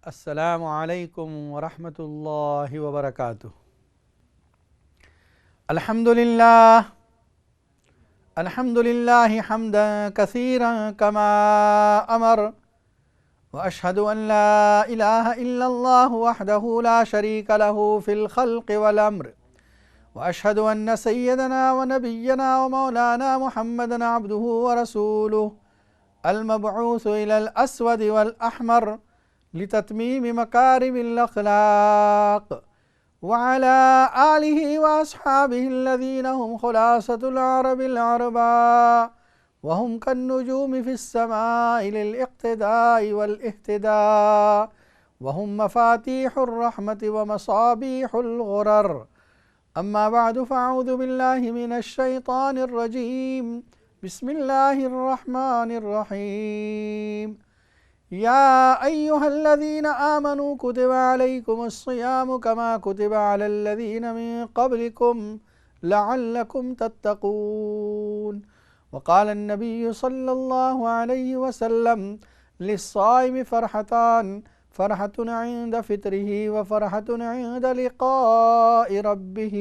السلام علیکم ورحمۃ اللہ وبرکاتہ۔ الحمد للہ حمدا کثیرا کما امر واشہد ان لا الہ الا اللہ وحدہ لا شریک لہ فی الخلق والامر واشہد ان سیدنا ونبینا ومولانا محمدا عبدہ ورسولہ المبعوث الی الاسود والاحمر لتتمیم مکارم الاخلاق وعلى آلہ واصحابہ الذین هم خلاصة العرب العرباء وهم كالنجوم في السماء للاقتداء والاهتداء وهم مفاتيح الرحمة ومصابيح الغرر. أما بعد فأعوذ بالله من الشيطان الرجيم. بسم الله الرحمن الرحيم. يا أيها الذين آمنوا كتب عليكم الصيام كما كتب على الذين من قبلكم لعلكم تتقون. وقال النبي صلى الله عليه وسلم للصائم فرحتان، فرحة عند فطره وفرحة عند لقاء ربه.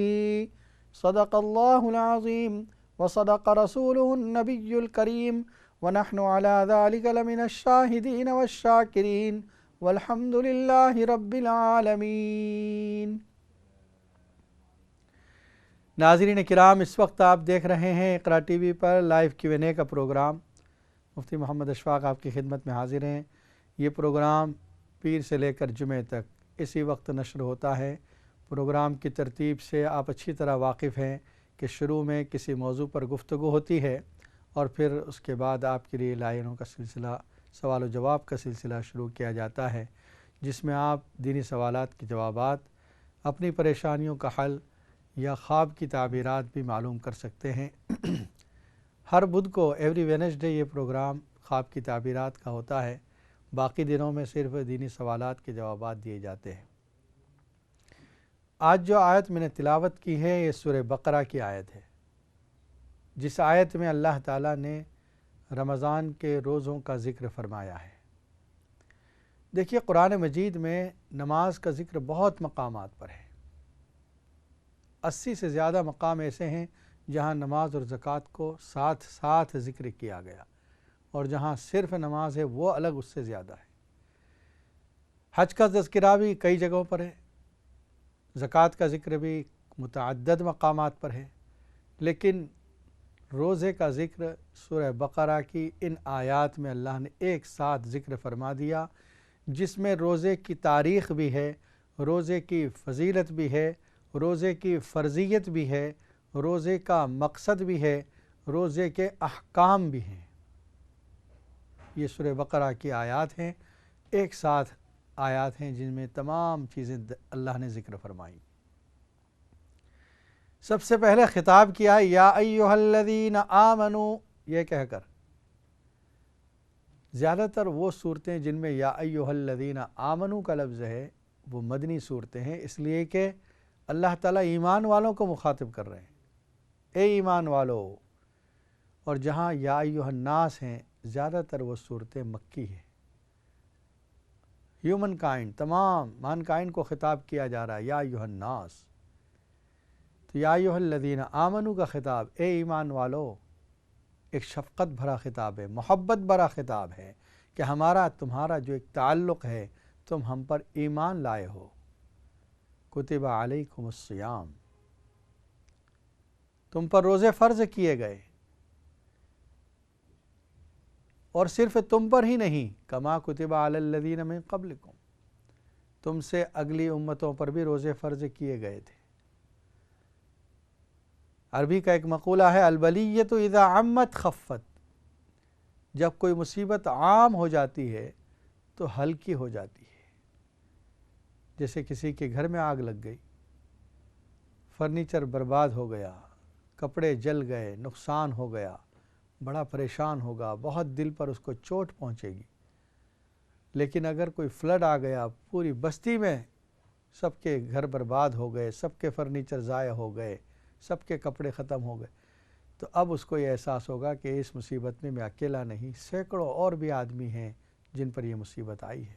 صدق الله العظيم وصدق رسوله النبي الكريم ونحن على ذلك لمن الشاهدين والشاكرين والحمد لله رب العالمين. ناظرین کرام، اس وقت آپ دیکھ رہے ہیں اقرا ٹی وی پر لائیو Q&A کا پروگرام. مفتی محمد اشفاق آپ کی خدمت میں حاضر ہیں. یہ پروگرام پیر سے لے کر جمعہ تک اسی وقت نشر ہوتا ہے. پروگرام کی ترتیب سے آپ اچھی طرح واقف ہیں کہ شروع میں کسی موضوع پر گفتگو ہوتی ہے اور پھر اس کے بعد آپ کے لیے لائنوں کا سلسلہ، سوال و جواب کا سلسلہ شروع کیا جاتا ہے، جس میں آپ دینی سوالات کے جوابات، اپنی پریشانیوں کا حل یا خواب کی تعبیرات بھی معلوم کر سکتے ہیں. ہر بدھ کو ایوری وینسڈے یہ پروگرام خواب کی تعبیرات کا ہوتا ہے. باقی دنوں میں صرف دینی سوالات کے جوابات دیے جاتے ہیں. آج جو آیت میں نے تلاوت کی ہے یہ سورہ بقرہ کی آیت ہے، جس آیت میں اللہ تعالیٰ نے رمضان کے روزوں کا ذکر فرمایا ہے. دیکھیے، قرآن مجید میں نماز کا ذکر بہت مقامات پر ہے. 80 سے زیادہ مقام ایسے ہیں جہاں نماز اور زکوٰۃ کو ساتھ ساتھ ذکر کیا گیا، اور جہاں صرف نماز ہے وہ الگ اس سے زیادہ ہے. حج کا تذکرہ بھی کئی جگہوں پر ہے، زکوٰۃ کا ذکر بھی متعدد مقامات پر ہے، لیکن روزے کا ذکر سورہ بقرہ کی ان آیات میں اللہ نے ایک ساتھ ذکر فرما دیا، جس میں روزے کی تاریخ بھی ہے، روزے کی فضیلت بھی ہے، روزے کی فرضیت بھی ہے، روزے کا مقصد بھی ہے، روزے کے احکام بھی ہیں. یہ سورہ بقرہ کی آیات ہیں، ایک ساتھ آیات ہیں جن میں تمام چیزیں اللہ نے ذکر فرمائی. سب سے پہلے خطاب کیا یا ایھا الذین آمنوا، یہ کہہ کر. زیادہ تر وہ صورتیں جن میں یا ایھا الذین آمنوا کا لفظ ہے وہ مدنی صورتیں ہیں، اس لیے کہ اللہ تعالیٰ ایمان والوں کو مخاطب کر رہے ہیں، اے ایمان والو. اور جہاں یا ایھا الناس ہیں زیادہ تر وہ صورتیں مکی ہیں. ہیومن کائنڈ، تمام مان کائنڈ کو خطاب کیا جا رہا ہے یا ایھا الناس. تو یا ایھا الذین آمنوا کا خطاب اے ایمان والو ایک شفقت بھرا خطاب ہے، محبت بھرا خطاب ہے کہ ہمارا تمہارا جو ایک تعلق ہے، تم ہم پر ایمان لائے ہو. کتب علیکم الصیام، تم پر روزے فرض کیے گئے، اور صرف تم پر ہی نہیں، کما کتب علی الذین من قبلکم، تم سے اگلی امتوں پر بھی روزے فرض کیے گئے تھے. عربی کا ایک مقولہ ہے البلیۃ اذا عمت خفت، جب کوئی مصیبت عام ہو جاتی ہے تو ہلکی ہو جاتی ہے. جیسے کسی کے گھر میں آگ لگ گئی، فرنیچر برباد ہو گیا، کپڑے جل گئے، نقصان ہو گیا، بڑا پریشان ہوگا، بہت دل پر اس کو چوٹ پہنچے گی. لیکن اگر کوئی فلڈ آ گیا، پوری بستی میں سب کے گھر برباد ہو گئے، سب کے فرنیچر ضائع ہو گئے، سب کے کپڑے ختم ہو گئے، تو اب اس کو یہ احساس ہوگا کہ اس مصیبت میں اکیلا نہیں، سینکڑوں اور بھی آدمی ہیں جن پر یہ مصیبت آئی ہے.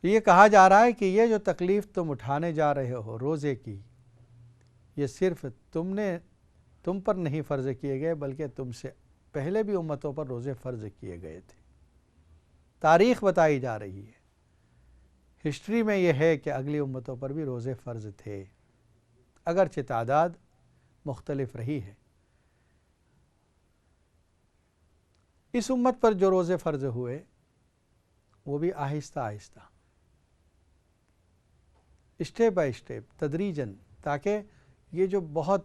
تو یہ کہا جا رہا ہے کہ یہ جو تکلیف تم اٹھانے جا رہے ہو روزے کی، یہ صرف تم پر نہیں فرض کیے گئے بلکہ تم سے پہلے بھی امتوں پر روزے فرض کیے گئے تھے۔ تاریخ بتائی جا رہی ہے، ہسٹری میں یہ ہے کہ اگلی امتوں پر بھی روزے فرض تھے، اگرچہ تعداد مختلف رہی ہے۔ اس امت پر جو روزے فرض ہوئے وہ بھی آہستہ آہستہ، اسٹیپ بائی اسٹیپ، تدریجاً، تاکہ یہ جو بہت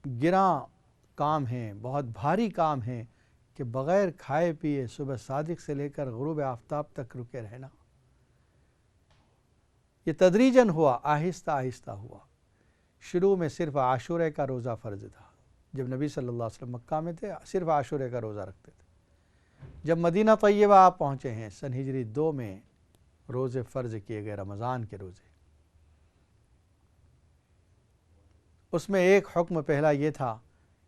گراں کام ہیں، بہت بھاری کام ہیں کہ بغیر کھائے پیے صبح صادق سے لے کر غروب آفتاب تک رکے رہنا، یہ تدریجاً ہوا، آہستہ آہستہ ہوا۔ شروع میں صرف عاشورے کا روزہ فرض تھا، جب نبی صلی اللہ علیہ وسلم مکہ میں تھے صرف عاشورے کا روزہ رکھتے تھے۔ جب مدینہ طیبہ آپ پہنچے ہیں سن ہجری 2 میں روزے فرض کیے گئے، رمضان کے روزے۔ اس میں ایک حکم پہلا یہ تھا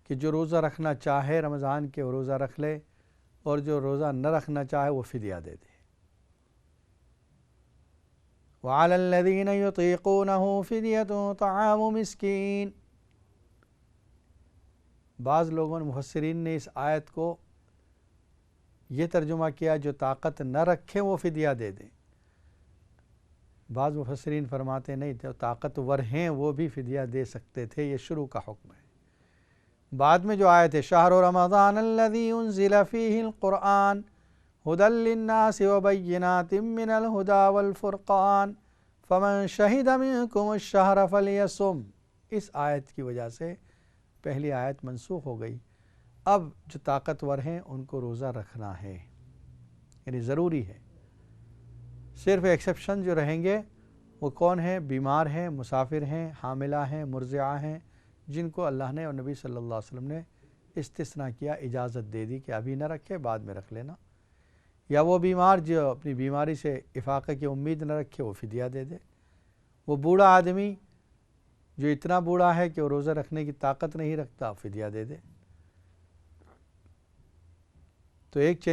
کہ جو روزہ رکھنا چاہے رمضان کے وہ روزہ رکھ لے، اور جو روزہ نہ رکھنا چاہے وہ فدیہ دے دے۔ وَعَلَى الَّذِينَ يُطِيقُونَهُ فِدْيَةٌ طَعَامُ مِسْكِينٍ۔ بعض لوگوں نے، مفسرین نے اس آیت کو یہ ترجمہ کیا جو طاقت نہ رکھیں وہ فدیہ دے دیں۔ بعض مفسرین فرماتے نہیں، جو طاقتور ہیں وہ بھی فدیہ دے سکتے تھے، یہ شروع کا حکم ہے۔ بعد میں جو آیت ہے شہر رمضان الذی انزل فیہ القرآن ھدی للناس وبینات من الھدی والفرقان فمن شہد منکم الشہر فلیصم، اس آیت کی وجہ سے پہلی آیت منسوخ ہو گئی۔ اب جو طاقتور ہیں ان کو روزہ رکھنا ہے، یعنی ضروری ہے۔ صرف ایکسیپشن جو رہیں گے وہ کون ہیں؟ بیمار ہیں، مسافر ہیں، حاملہ ہیں، مرضعہ ہیں، جن کو اللہ نے اور نبی صلی اللہ علیہ وسلم نے استثناء کیا، اجازت دے دی کہ ابھی نہ رکھے، بعد میں رکھ لینا۔ یا وہ بیمار جو اپنی بیماری سے افاقے کی امید نہ رکھے وہ فدیہ دے دے۔ وہ بوڑھا آدمی جو اتنا بوڑھا ہے کہ وہ روزہ رکھنے کی طاقت نہیں رکھتا، فدیہ دے دے۔ تو ایک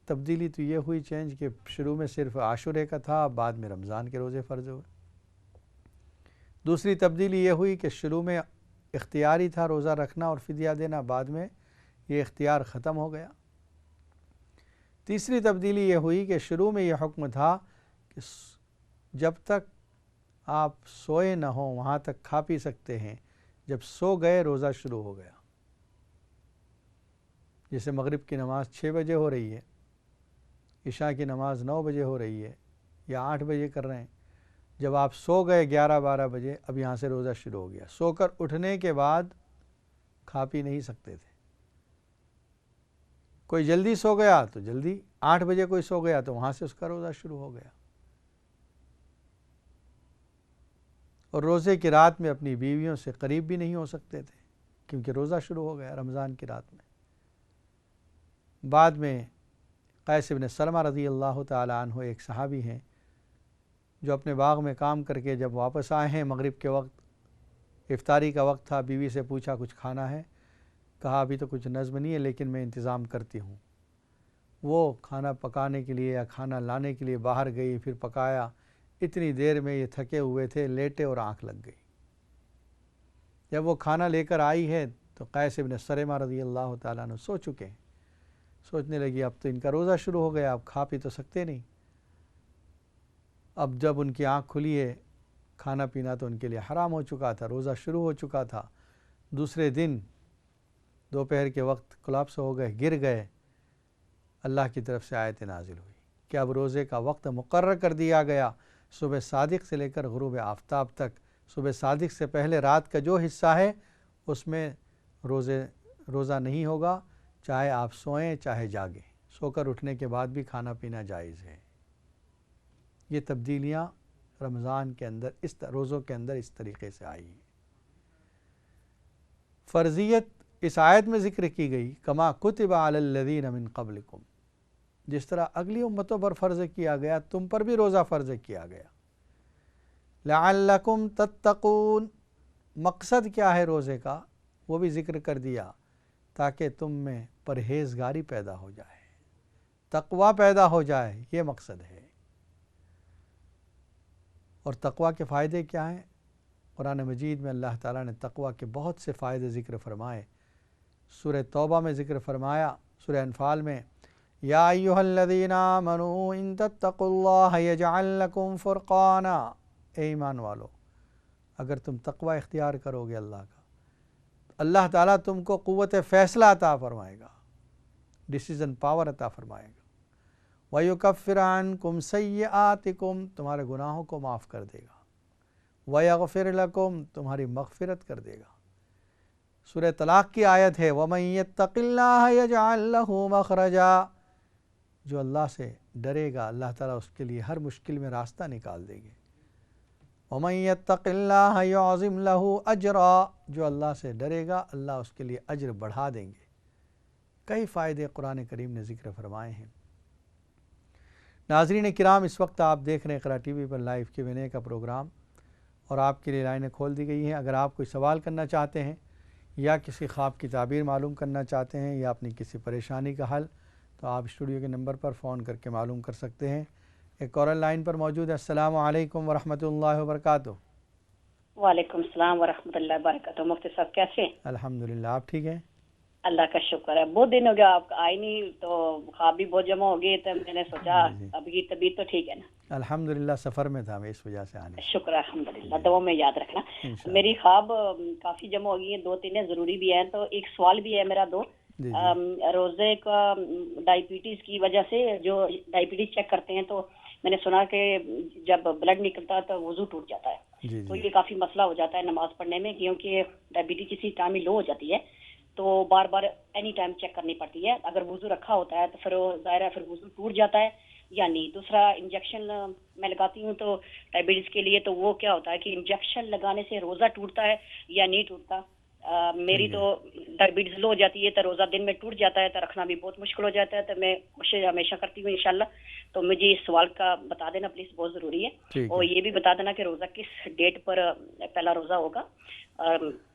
تبدیلی تو یہ ہوئی چینج کہ شروع میں صرف عاشورے کا تھا، بعد میں رمضان کے روزے فرض ہوئے۔ دوسری تبدیلی یہ ہوئی کہ شروع میں اختیاری تھا روزہ رکھنا اور فدیہ دینا، بعد میں یہ اختیار ختم ہو گیا۔ تیسری تبدیلی یہ ہوئی کہ شروع میں یہ حکم تھا کہ جب تک آپ سوئے نہ ہوں وہاں تک کھا پی سکتے ہیں، جب سو گئے روزہ شروع ہو گیا۔ جیسے مغرب کی نماز 6 بجے ہو رہی ہے، عشاء کی نماز 9 بجے ہو رہی ہے یا 8 بجے کر رہے ہیں، جب آپ سو گئے 11-12 بجے، اب یہاں سے روزہ شروع ہو گیا۔ سو کر اٹھنے کے بعد کھا پی نہیں سکتے تھے۔ کوئی جلدی سو گیا تو جلدی، 8 بجے کوئی سو گیا تو وہاں سے اس کا روزہ شروع ہو گیا۔ اور روزے کی رات میں اپنی بیویوں سے قریب بھی نہیں ہو سکتے تھے کیونکہ روزہ شروع ہو گیا رمضان کی رات میں۔ بعد میں قیس بن سلمہ رضی اللہ تعالی عنہ ایک صحابی ہیں جو اپنے باغ میں کام کر کے جب واپس آئے ہیں مغرب کے وقت، افطاری کا وقت تھا، بیوی سے پوچھا کچھ کھانا ہے؟ کہا ابھی تو کچھ نظم نہیں ہے لیکن میں انتظام کرتی ہوں۔ وہ کھانا پکانے کے لیے یا کھانا لانے کے لیے باہر گئی، پھر پکایا، اتنی دیر میں یہ تھکے ہوئے تھے، لیٹے اور آنکھ لگ گئی۔ جب وہ کھانا لے کر آئی ہے تو قیس بن سلمہ رضی اللہ تعالیٰ عنہ سو چکے ہیں۔ سوچنے لگی اب تو ان کا روزہ شروع ہو گیا، اب کھا پی تو سکتے نہیں۔ اب جب ان کی آنکھ کھلی ہے، کھانا پینا تو ان کے لیے حرام ہو چکا تھا، روزہ شروع ہو چکا تھا۔ دوسرے دن دوپہر کے وقت کولاپس ہو گئے، گر گئے۔ اللہ کی طرف سے آیت نازل ہوئی کہ اب روزے کا وقت مقرر کر دیا گیا، صبح صادق سے لے کر غروب آفتاب تک۔ صبح صادق سے پہلے رات کا جو حصہ ہے اس میں روزہ نہیں ہوگا، چاہے آپ سوئیں چاہے جاگیں، سو کر اٹھنے کے بعد بھی کھانا پینا جائز ہے۔ یہ تبدیلیاں رمضان کے اندر روزوں کے اندر اس طریقے سے آئی ہیں۔ فرضیت اس آیت میں ذکر کی گئی، کما کتب علی الذین من قبلکم، جس طرح اگلی امتوں پر فرض کیا گیا تم پر بھی روزہ فرض کیا گیا۔ لعلکم تتقون، مقصد کیا ہے روزے کا وہ بھی ذکر کر دیا، تاکہ تم میں پرہیزگاری پیدا ہو جائے، تقوی پیدا ہو جائے، یہ مقصد ہے۔ اور تقویٰ کے فائدے کیا ہیں؟ قرآن مجید میں اللہ تعالیٰ نے تقویٰ کے بہت سے فائدے ذکر فرمائے۔ سورہ توبہ میں ذکر فرمایا، سورہ انفال میں یا ایھا الذین آمنوا ان تتقوا اللہ یجعل لکم فرقانا، اے ایمان والو اگر تم تقوی اختیار کرو گے اللہ کا، اللہ تعالیٰ تم کو قوت فیصلہ عطا فرمائے گا، ڈیسیزن پاور عطا فرمائے گا۔ وَيُكَفِّرْ عَنْكُمْ سَيِّئَاتِكُمْ، تمہارے گناہوں کو معاف کر دے گا۔ وَيَغْفِرْ لَكُمْ، تمہاری مغفرت کر دے گا۔ سورہ طلاق کی آیت ہے وَمَن يَتَّقِ اللَّهَ يَجْعَل لَّهُ مَخْرَجًا، جو اللہ سے ڈرے گا اللہ تعالیٰ اس کے لیے ہر مشکل میں راستہ نکال دیں گے۔ وَمَن يَتَّقِ اللَّهَ يُعْظِمْ لَهُ أَجْرًا، جو اللہ سے ڈرے گا اللہ اس کے لیے اجر بڑھا دیں گے۔ کئی فائدے قرآن کریم نے ذکر فرمائے ہیں۔ ناظرین کرام، اس وقت آپ دیکھ رہے ہیں اقرا ٹی وی پر لائیو Q&A کا پروگرام، اور آپ کے لیے لائنیں کھول دی گئی ہیں۔ اگر آپ کوئی سوال کرنا چاہتے ہیں یا کسی خواب کی تعبیر معلوم کرنا چاہتے ہیں یا اپنی کسی پریشانی کا حل، تو آپ اسٹوڈیو کے نمبر پر فون کر کے معلوم کر سکتے ہیں۔ ایک کالر لائن پر موجود ہے۔ السلام علیکم ورحمۃ اللہ وبرکاتہ۔ وعلیکم السلام ورحمۃ اللہ وبرکاتہ۔ مفتی صاحب کیسے ہیں؟ الحمدللہ، آپ ٹھیک ہیں؟ اللہ کا شکر ہے، بہت دن ہو گیا آپ آئے نہیں، تو خواب بھی بہت جمع ہو گئے، تو میں نے سوچا اب کی طبیعت تو ٹھیک ہے نا؟ الحمدللہ، سفر میں تھا میں اس وجہ سے آنے۔ شکر الحمدللہ، دعا میں یاد رکھنا۔ میری خواب کافی جمع ہو گئی ہیں، دو تین ضروری بھی ہیں، تو ایک سوال بھی ہے میرا دو۔ روزے کا ڈائبٹیز کی وجہ سے جو ڈائبٹیز چیک کرتے ہیں تو میں نے سنا کہ جب بلڈ نکلتا ہے تو وضو ٹوٹ جاتا ہے، تو یہ کافی مسئلہ ہو جاتا ہے نماز پڑھنے میں، کیونکہ ڈائبٹیز کسی ٹائم لو ہو جاتی ہے تو بار بار اینی ٹائم چیک کرنی پڑتی ہے۔ اگر وضو رکھا ہوتا ہے تو پھر وہ ظاہر ہے پھر وضو ٹوٹ جاتا ہے یا نہیں۔ دوسرا انجیکشن میں لگاتی ہوں تو ڈائبٹیز کے لیے، تو وہ کیا ہوتا ہے کہ انجیکشن لگانے سے روزہ ٹوٹتا ہے یا نہیں ٹوٹتا؟ میری تو ڈائبٹیز لو ہو جاتی ہے تو روزہ دن میں ٹوٹ جاتا ہے، تو رکھنا بھی بہت مشکل ہو جاتا ہے، تو میں کوشش ہمیشہ کرتی ہوں انشاءاللہ۔ تو مجھے اس سوال کا بتا دینا پلیز، بہت ضروری ہے۔ اور یہ بھی بتا دینا کہ روزہ کس ڈیٹ پر پہلا روزہ ہوگا؟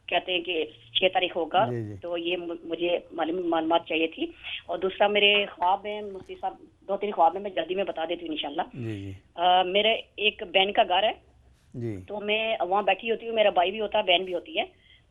کہتے ہیں کہ 6 تاریخ ہوگا، تو یہ مجھے معلومات چاہیے تھی۔ اور دوسرا میرے خواب ہیں مفتی صاحب، 2-3 خواب ہیں، میں جلدی میں بتا دیتی ہوں انشاءاللہ۔ میرے ایک بہن کا گھر ہے، تو میں وہاں بیٹھی ہوتی ہوں، میرا بھائی بھی ہوتا ہے، بہن بھی ہوتی ہے،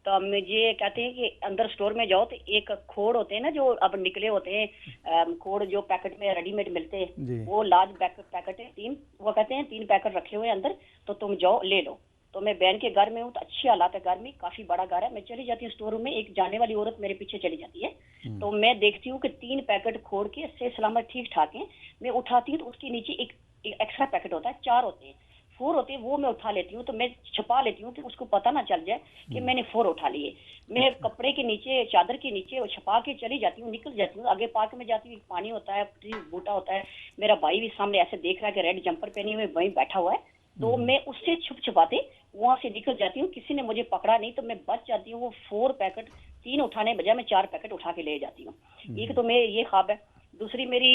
تو مجھے کہتے ہیں کہ اندر سٹور میں جاؤ تو ایک کھوڑ ہوتے ہیں نا جو اب نکلے ہوتے ہیں، کھوڑ جو پیکٹ میں ریڈی میڈ ملتے ہیں، وہ لارج پیکٹ ہے 3، وہ کہتے ہیں 3 پیکٹ رکھے ہوئے اندر، تو تم جاؤ لے لو۔ تو میں بہن کے گھر میں ہوں، تو اچھی حالات ہے گھر میں، کافی بڑا گھر ہے، میں چلی جاتی ہوں اسٹور روم میں، ایک جانے والی عورت میرے پیچھے چلی جاتی ہے، تو میں دیکھتی ہوں کہ 3 پیکٹ کھوڑ کے سے سلامت ٹھیک ٹھاک ہیں، میں اٹھاتی ہوں تو اس کے نیچے ایک ایکسٹرا پیکٹ ہوتا ہے، 4 ہوتے ہیں، 4 ہوتے ہیں، وہ میں اٹھا لیتی ہوں، تو میں چھپا لیتی ہوں کہ اس کو پتہ نہ چل جائے کہ میں نے 4 اٹھا لیے۔ میں کپڑے کے نیچے، چادر کے نیچے چھپا کے چلی جاتی ہوں، نکل جاتی ہوں، آگے پارک میں جاتی ہوں، پانی ہوتا ہے، بوٹا ہوتا ہے، میرا بھائی بھی سامنے ایسے دیکھ رہا ہے کہ ریڈ جمپر پہنے ہوئے وہیں بیٹھا ہوا ہے، تو میں اس سے چھپ چھپاتے وہاں سے نکل جاتی ہوں، کسی نے مجھے پکڑا نہیں تو میں بچ جاتی ہوں، وہ 4 پیکٹ 3 اٹھانے بجائے میں 4 پیکٹ اٹھا کے لے جاتی ہوں۔ ایک تو میں یہ خواب ہے۔ دوسری میری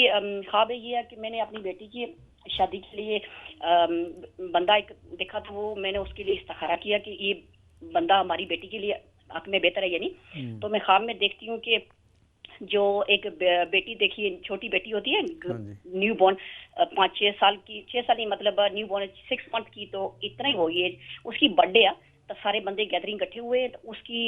خواب یہ ہے کہ میں نے اپنی بیٹی کی شادی کے لیے بندہ ایک دیکھا تھا، وہ میں نے اس کے لیے استخارہ کیا کہ یہ بندہ ہماری بیٹی کے لیے حق میں بہتر ہے یا نہیں۔ تو میں خواب میں دیکھتی ہوں کہ جو ایک بیٹی دیکھیے، چھوٹی بیٹی ہوتی ہے نیو بورن، 5-6 سال کی، 6 سال نہیں مطلب نیو بورن 6 منتھ کی، تو اتنا ہی ہوئی ایج، اس کی برتھ ڈے ہے، تو سارے بندے گیدرنگ کٹھے ہوئے، تو اس کی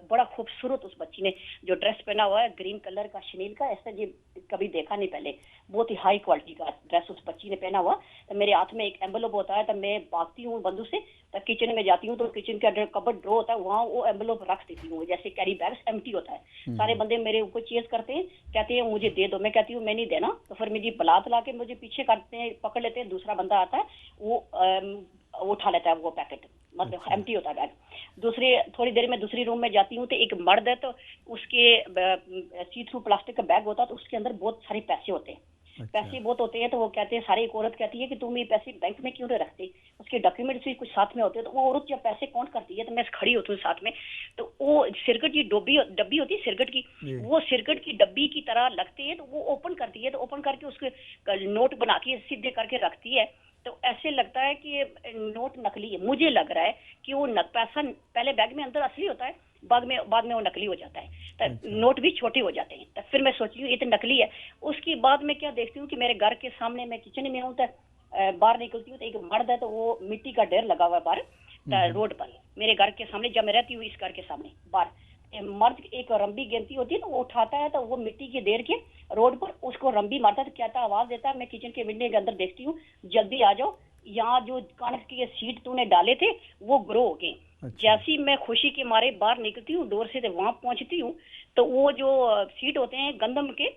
بڑا خوبصورت اس بچی نے جو ڈریس پہنا ہوا ہے گرین کلر کا شنیل کا، ایسا جی کبھی دیکھا نہیں پہلے، بہت ہی ہائی کوالٹی کا ڈریس اس بچی نے پہنا ہوا۔ تو میرے ہاتھ میں ایک ایمبلوپ ہوتا ہے، تو میں بھاگتی ہوں بندو سے، تو کچن میں جاتی ہوں، تو کچن کا کبڈ ڈرو ہوتا ہے، وہاں وہ ایمبلوپ رکھ دیتی ہوں، جیسے کیری بیگس ایمٹی ہوتا ہے، سارے بندے میرے اوپر چیز کرتے ہیں، کہتے ہیں مجھے دے دو، میں کہتی ہوں میں نہیں دینا، تو پھر مجھے بلات لا کے مجھے پیچھے کرتے ہیں، پکڑ لیتے ہیں، دوسرا بندہ آتا ہے وہ اٹھا لیتا ہے وہ پیکٹ، مطلب ایمٹی ہوتا ہے بیگ۔ دوسری تھوڑی دیر میں دوسری روم میں جاتی ہوں، تو ایک مرد ہے، تو اس کے سی تھرو پلاسٹک کا بیگ ہوتا ہے، تو اس کے اندر بہت سارے پیسے ہوتے ہیں، پیسے بہت ہوتے ہیں، تو وہ کہتے ہیں، سارے ایک عورت کہتی ہے کہ تم یہ پیسے بینک میں کیوں نہیں رکھتے، اس کے ڈاکیومنٹس بھی کچھ ساتھ میں ہوتے ہیں، تو وہ عورت جب پیسے کاؤنٹ کرتی ہے تو میں کھڑی ہوتی ہوں ساتھ میں، تو وہ سرکٹ کی ڈبی ہوتی ہے سرکٹ کی، وہ سرکٹ کی ڈبی کی طرح لگتے ہیں، تو وہ اوپن کرتی ہے، تو اوپن کر کے اس کے نوٹ بنا کے سیدھے کر کے رکھتی ہے، تو ایسے لگتا ہے کہ نوٹ نقلی ہے، مجھے لگ رہا ہے کہ وہ پیسہ پہلے بیگ میں اندر اصلی ہوتا ہے، بعد میں وہ نقلی ہو جاتا ہے، نوٹ بھی چھوٹے ہو جاتے ہیں، تو پھر میں سوچتی ہوں یہ تو نقلی ہے۔ اس کے بعد میں کیا دیکھتی ہوں کہ میرے گھر کے سامنے میں کچن میں ہوں، تو باہر نکلتی ہوں تو ایک مرد ہے تو وہ مٹی کا ڈھیر لگا ہوا ہے باہر روڈ پر میرے گھر کے سامنے، جب میں رہتی ہوں اس گھر کے سامنے باہر مرد ایک رمبی گنتی ہوتی ہے نا وہ اٹھاتا ہے تو وہ مٹی کے ڈھیر کے روڈ پر اس کو رمبی مارتا ہے تو کہتا آواز دیتا ہے، میں کچن کے ونڈو کے اندر دیکھتی ہوں جلدی آ جاؤ یہاں جو کنک کے سیٹ تو نے ڈالے تھے وہ گرو ہو گئے. جیسی میں خوشی کے مارے باہر نکلتی ہوں ڈور سے وہاں پہنچتی ہوں تو وہ جو سیٹ ہوتے ہیں گندم کے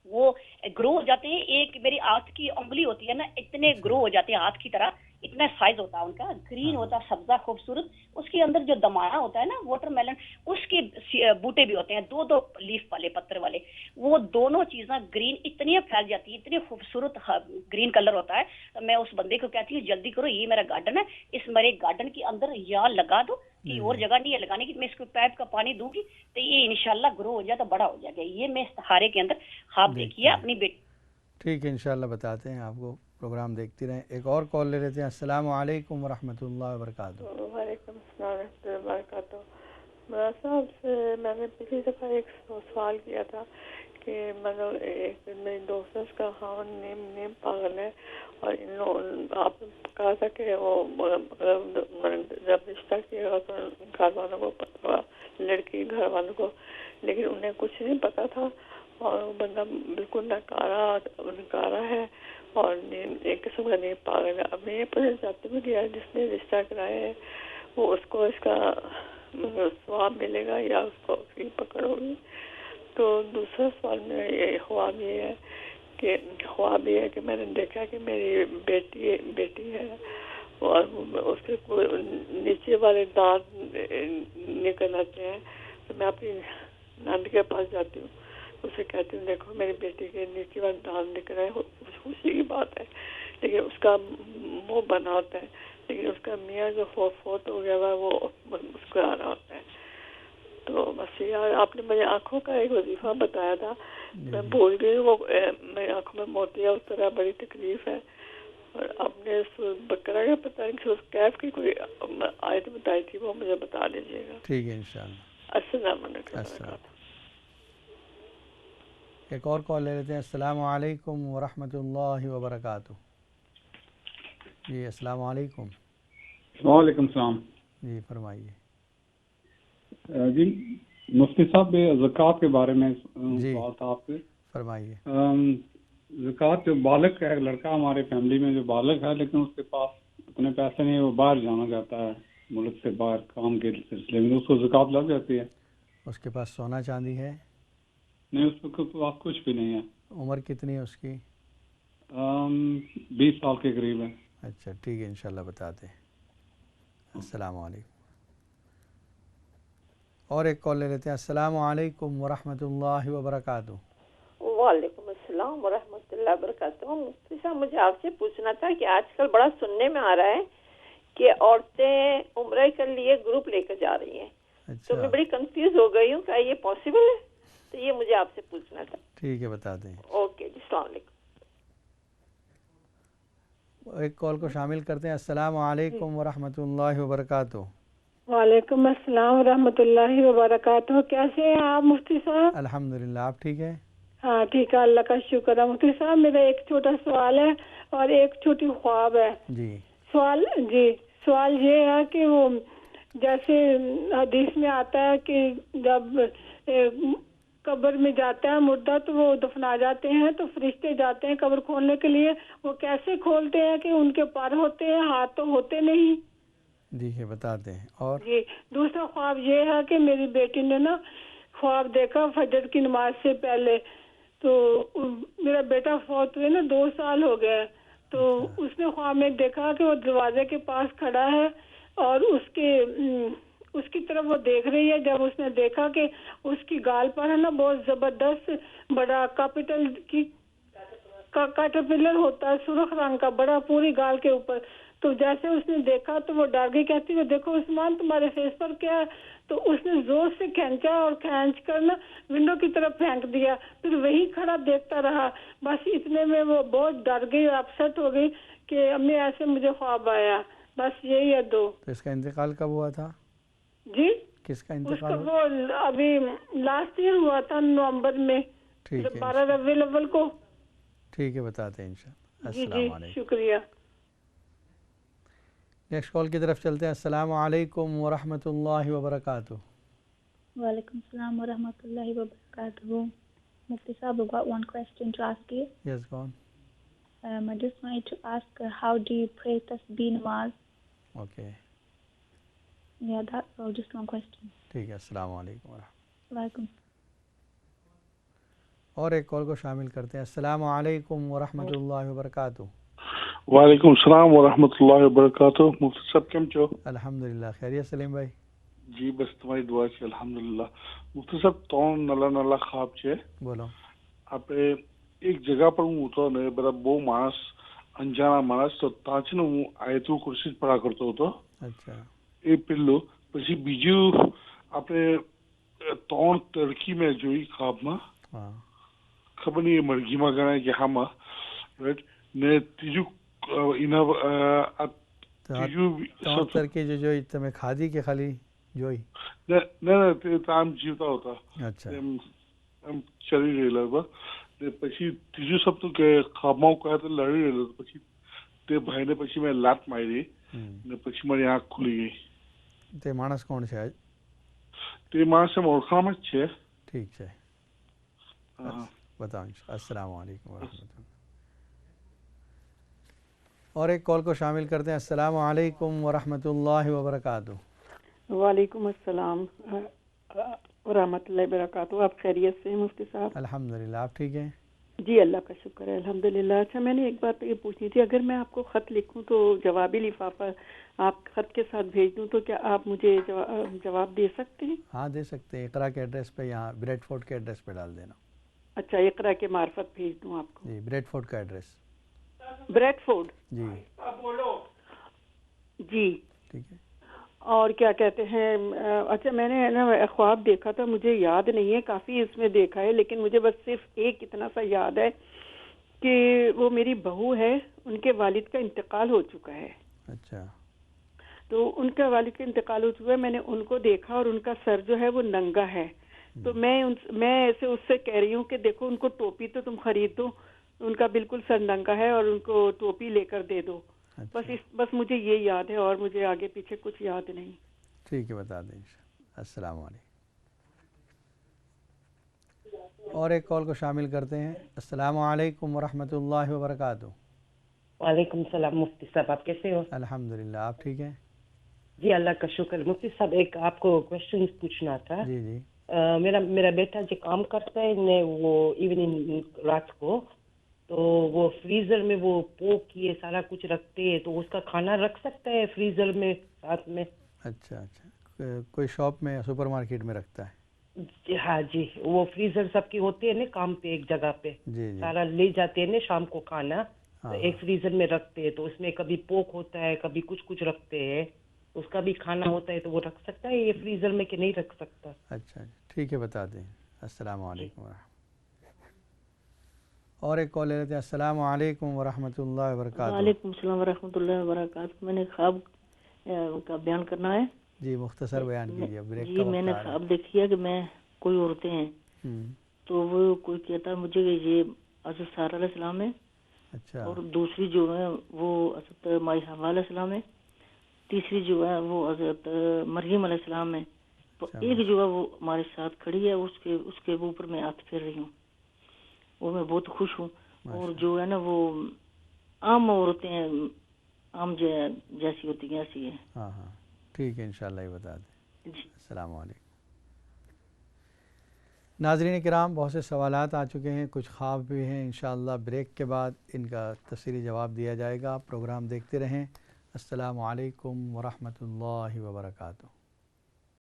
وہ گرو ہو جاتے ہیں. ایک میری ہاتھ کی انگلی ہوتی ہے نا اتنے گرو ہو جاتے ہیں ہاتھ کی طرح، اتنا سائز ہوتا ہے ان کا، گرین ہوتا ہے سبزہ خوبصورت. اس کے اندر جو دمانا ہوتا ہے نا واٹر میلن اس کے بوٹے بھی ہوتے ہیں دو دو لیف والے پتر والے، وہ دونوں چیزیں گرین اتنی پھیل جاتی ہیں اتنے خوبصورت گرین کلر ہوتا ہے. میں اس بندے کو کہتی ہوں جلدی کرو یہ میرا گارڈن ہے، اس میرے گارڈن کے اندر یا لگا دو کہ اور جگہ نہیں ہے لگانے کی، میں اس کو پائپ کا پانی دوں گی تو یہ انشاءاللہ گرو ہو جائے تو بڑا ہو جائے گا. یہ میں استخارے کے اندر خواب دیکھیے اپنی بیٹی. ٹھیک ہے انشاءاللہ بتاتے ہیں آپ کو، پروگرام دیکھتی رہیں. ایک اور کال لے لیتے ہیں. السلام علیکم ورحمۃ اللہ وبرکاتہ. وعلیکم السلام ورحمۃ اللہ وبرکاتہ. مراد صاحب سے میں نے پچھلی دفعہ ایک سوال کیا تھا کہ مطلب ایک میری دوست اس کا خاون نیم پاگل ہے اور آپ نے کہا تھا کہ وہ جب رشتہ کیا گا تو گھر والوں کو پتا ہوا، لڑکی گھر والوں کو، لیکن انہیں کچھ نہیں پتا تھا اور وہ بندہ بالکل نکارا ہے اور ایک قسم کا نیم پاگل ہے. اب میں یہ پوچھنا چاہتی ہوں کہ جس نے رشتہ کرایا ہے وہ اس کو اس کا ثواب ملے گا یا اس کو پھر پکڑ ہوگی؟ تو دوسرا سوال میرا یہ خواب یہ ہے کہ میں نے دیکھا کہ میری بیٹی ہے اور اس کے نیچے والے دانت نکل آتے ہیں تو میں اپنی نند کے پاس جاتی ہوں، اسے کہتی ہوں دیکھو میری بیٹی کے نیچے والے دانت نکل رہے ہیں، خوشی کی بات ہے لیکن اس کا منہ بنا ہوتا ہے، لیکن اس کا میاں جو فوت ہو گیا ہوا وہ مسکرا رہا ہوتا ہے. تو بس یہ آپ نے مجھے آنکھوں کا ایک وظیفہ بتایا تھا، میں بھول گئی ہوں، وہ میری آنکھوں میں موتیا اس طرح بڑی تکلیف ہے. اور آپ نے اس بکرا کا پتہ نہیں اس کیف کی کوئی آیت بتائی تھی وہ مجھے بتا دیجیے گا. ٹھیک ہے انشاءاللہ. السلام علیکم. ایک اور کال لے لیتے ہیں. السلام علیکم ورحمۃ اللہ وبرکاتہ. جی السلام علیکم. وعلیکم السلام. جی فرمائیے. جی مفتی صاحب زکوٰۃ کے بارے میں جی سوال تھا آپ سے. فرمائیے. زکوٰۃ جو بالغ ہے، لڑکا ہمارے فیملی میں جو بالغ ہے لیکن اس کے پاس اتنے پیسے نہیں، وہ باہر جانا چاہتا ہے ملک سے باہر کام کے سلسلے میں، اس کو زکوٰۃ لگ جاتی ہے؟ اس کے پاس سونا چاندی ہے؟ نہیں، اس کے پاس کچھ بھی نہیں ہے. عمر کتنی ہے اس کی؟ 20 سال کے قریب ہے. اچھا ٹھیک ہے انشاءاللہ بتاتے ہیں. السلام علیکم. اور ایک کال لے لیتے ہیں. السلام علیکم ورحمۃ اللہ وبرکاتہ. وعلیکم السلام ورحمۃ اللہ وبرکاتہ. مفتی صاحب مجھے آپ سے پوچھنا تھا کہ آج کل بڑا سننے میں آ رہا ہے کہ عورتیں عمرہ کے لیے گروپ لے کر جا رہی ہیں. تو میں بڑی کنفیوز ہو گئی ہوں، کیا یہ پاسبل ہے؟ تو یہ مجھے آپ سے پوچھنا تھا. ٹھیک ہے بتا دیں. اوکے جی السلام علیکم. ایک کال کو شامل کرتے ہیں. السلام علیکم ورحمۃ اللہ وبرکاتہ. وعلیکم السلام ورحمۃ اللہ وبرکاتہ. کیسے ہیں آپ مفتی صاحب؟ الحمدللہ. آپ ٹھیک ہیں؟ ہاں ٹھیک ہے، اللہ کا شکر ہے. مفتی صاحب میرا ایک چھوٹا سوال ہے اور ایک چھوٹی خواب ہے. جی سوال یہ ہے کہ وہ جیسے حدیث میں آتا ہے کہ جب قبر میں جاتا ہے مردہ تو وہ دفنا جاتے ہیں تو فرشتے جاتے ہیں قبر کھولنے کے لیے. وہ کیسے کھولتے ہیں کہ ان کے پر ہوتے ہیں، ہاتھ تو ہوتے نہیں. جی ہے بتاتے ہیں. اور جی دوسرا خواب یہ ہے کہ میری بیٹی نے نا خواب دیکھا فجر کی نماز سے پہلے، تو میرا بیٹا فوت ہوئے نا 2 سال ہو گئے، تو اس نے خواب میں دیکھا کہ وہ دروازے کے پاس کھڑا ہے اور اس کی طرف وہ دیکھ رہی ہے. جب اس نے دیکھا کہ اس کی گال پر ہے نا بہت زبردست بڑا کیٹرپلر ہوتا ہے سرخ رنگ کا بڑا پوری گال کے اوپر. تو جیسے اس نے دیکھا تو وہ ڈر گئی، کہتی وہ دیکھو عثمان تمہارے فیس پر کیا ہے. تو اس نے زور سے کھینچا اور کھینچ کر نا ونڈو کی طرف پھینک دیا. پھر وہی کھڑا دیکھتا رہا. بس اتنے میں وہ بہت ڈر گئی اور اپسٹ ہو گئی کہ امی ایسے مجھے خواب آیا. بس یہی ہے 2. تو اس کا انتقال کب ہوا تھا؟ جی کس کا اس انتقال کا وہ ابھی لاسٹ ایئر ہوا تھا نومبر میں، 12 ربیع الاول کو. ٹھیک ہے بتاتے ہیں انشاءاللہ. السلام علیکم. شکریہ. نیکسٹ کال کی طرف چلتے ہیں. السلام علیکم ورحمۃ اللہ وبرکاتہ. وعلیکم السلام ورحمۃ اللہ وبرکاتہ. Mufti Sahib, I've got one question to ask you. Yes, go on. I just wanted to ask, how do you pray tasbih namaz? Okay. Yeah, that's all. Just one question. ٹھیک ہے. السلام علیکم ورحمۃ. Walaikum. اور ایک کال کو شامل کرتے ہیں. السلام علیکم ورحمۃ اللہ وبرکاتہ. وعلیکم السلام ورحمۃ اللہ وبرکاتہ. مفتی صاحب کیم چھو؟ الحمدللہ خیریت. سلیم بھائی. جی بس تمہاری دعا છે الحمدللہ. مفتی صاحب ત્રણ નાના નાના ખાબ છે. બોલો. આપણે એક જગા પર હું હતો ને બધા બહુ માણસ અંજાના માણસ તો ત્યાં છે ને હું આયતુલ કુર્સી પઢા કરતો હતો. અચ્છા. એ પેલું પછી બીજું આપણે ત્રણ તડકી મેં જોઈ ખાબમાં. હા. ખબર નહીં એ મરઘીમાં ગણાય કે હામાં રાઈટ. ને ત્રીજું એના ત્રીજું ત્રણ તરકી જે જોઈ તમે ખાધી કે ખાલી જોઈ? ના તે તો આમ જીવતા હતા. અચ્છા. એમ ચડી રહેલા હતા. ને પછી ત્રીજું સપનું કે ખાબમાં હું કયા તો લડી રહેલો હતો. પછી તે ભાઈને પછી મેં લાત મારી ને પછી મારી આંખ ખુલી ગઈ. તે માણસ કોણ છે? તે માણસ એમ ઓળખાણમાં જ છે. ઠીક છે. હા بتائیں. السلام علیکم ورحمۃ اللہ. اور ایک کال کو شامل کرتے ہیں. السلام علیکم ورحمۃ اللہ وبرکاتہ. وعلیکم السلام ورحمۃ اللہ وبرکاتہ. آپ خیریت سے ہیں مفتی صاحب؟ الحمدللہ. آپ ٹھیک ہیں؟ جی اللہ کا شکر ہے الحمدللہ. اچھا میں نے ایک بات یہ پوچھنی تھی، اگر میں آپ کو خط لکھوں تو جوابی لفافہ آپ خط کے ساتھ بھیج دوں تو کیا آپ مجھے جواب دے سکتے ہیں؟ ہاں دے سکتے ہیں. اقرا کے ایڈریس پہ یہاں بریڈ فورٹ کے ایڈریس پہ ڈال دینا. اچھا اقرا کے معرفت بھیج دوں آپ کو؟ جی بریڈ فورٹ کا ایڈریس. Bradford. جی جی ٹھیک ہے. اور کیا کہتے ہیں، اچھا میں نے نا خواب دیکھا تھا، مجھے یاد نہیں ہے، کافی اس میں دیکھا ہے لیکن مجھے بس صرف ایک اتنا سا یاد ہے کہ وہ میری بہو ہے، ان کے والد کا انتقال ہو چکا ہے. اچھا. تو ان کا والد کا انتقال ہو چکا ہے، میں نے ان کو دیکھا اور ان کا سر جو ہے وہ ننگا ہے. تو میں ایسے اس سے کہہ رہی ہوں کہ دیکھو ان کو ٹوپی تو تم خرید دو، ان کا بالکل سر ننگا ہے اور ان کو ٹوپی لے کر دے دو. بس مجھے یہ یاد ہے اور مجھے آگے پیچھے کچھ یاد نہیں. ٹھیک ہے بتا دیں. السلام علیکم. اور ایک کال کو شامل کرتے ہیں. السلام علیکم ورحمۃ اللہ وبرکاتہ. وعلیکم السلام. مفتی صاحب آپ کیسے ہو؟ الحمدللہ. آپ ٹھیک ہیں؟ جی اللہ کا شکر. مفتی صاحب ایک آپ کو کوشچن پوچھنا تھا. جی جی. میرا بیٹا جو کام کرتا ہے وہ ایوننگ رات کو، تو وہ فریزر میں وہ پوک یہ سارا کچھ رکھتے ہیں، تو اس کا کھانا رکھ سکتا ہے فریزر میں ساتھ میں؟ اچھا اچھا. کوئی شاپ میں سپر مارکیٹ میں رکھتا ہے؟ جی ہاں جی. وہ فریزر سب کی ہوتے ہیں نا کام پہ ایک جگہ پہ. جی جی. سارا لے جاتے ہیں نا شام کو کھانا، ایک فریزر میں رکھتے ہیں، تو اس میں کبھی پوک ہوتا ہے کبھی کچھ رکھتے ہیں، اس کا بھی کھانا ہوتا ہے، تو وہ رکھ سکتا ہے یہ فریزر میں کہ نہیں رکھ سکتا؟ اچھا ٹھیک ہے بتا دیں. السلام علیکم ورحمۃ. اور ایک کال لے لیتے ہیں. السلام علیکم ورحمۃ اللہ وبرکاتہ. وعلیکم السلام ورحمۃ اللہ وبرکاتہ. میں نے خواب کا بیان کرنا ہے. جی مختصر بیان کیجیے. جی میں نے خواب دیکھی ہے کہ میں کوئی عورتیں ہیں تو وہ کوئی کہتا ہے مجھے یہ حضرت سارہ علیہ السلام ہے. اچھا. اور دوسری جو ہے وہ حضرت مائی حوا علیہ السلام ہے. تیسری جو ہے وہ حضرت مریم علیہ السلام ہے. تو ایک جو ہے وہ ہمارے ساتھ کھڑی ہے، اس کے اوپر میں ہاتھ پھیر رہی ہوں، وہ میں بہت خوش ہوں. اور جو ہے نا وہ عام عورتیں ہیں، عام جیسی ہوتی ہیں ایسی ہے. ہاں ہاں ٹھیک ہے انشاءاللہ یہ بتا دیں. السلام علیکم. ناظرین کرام بہت سے سوالات آ چکے ہیں، کچھ خواب بھی ہیں. انشاءاللہ بریک کے بعد ان کا تفصیلی جواب دیا جائے گا. پروگرام دیکھتے رہیں. السلام علیکم ورحمۃ اللہ وبرکاتہ.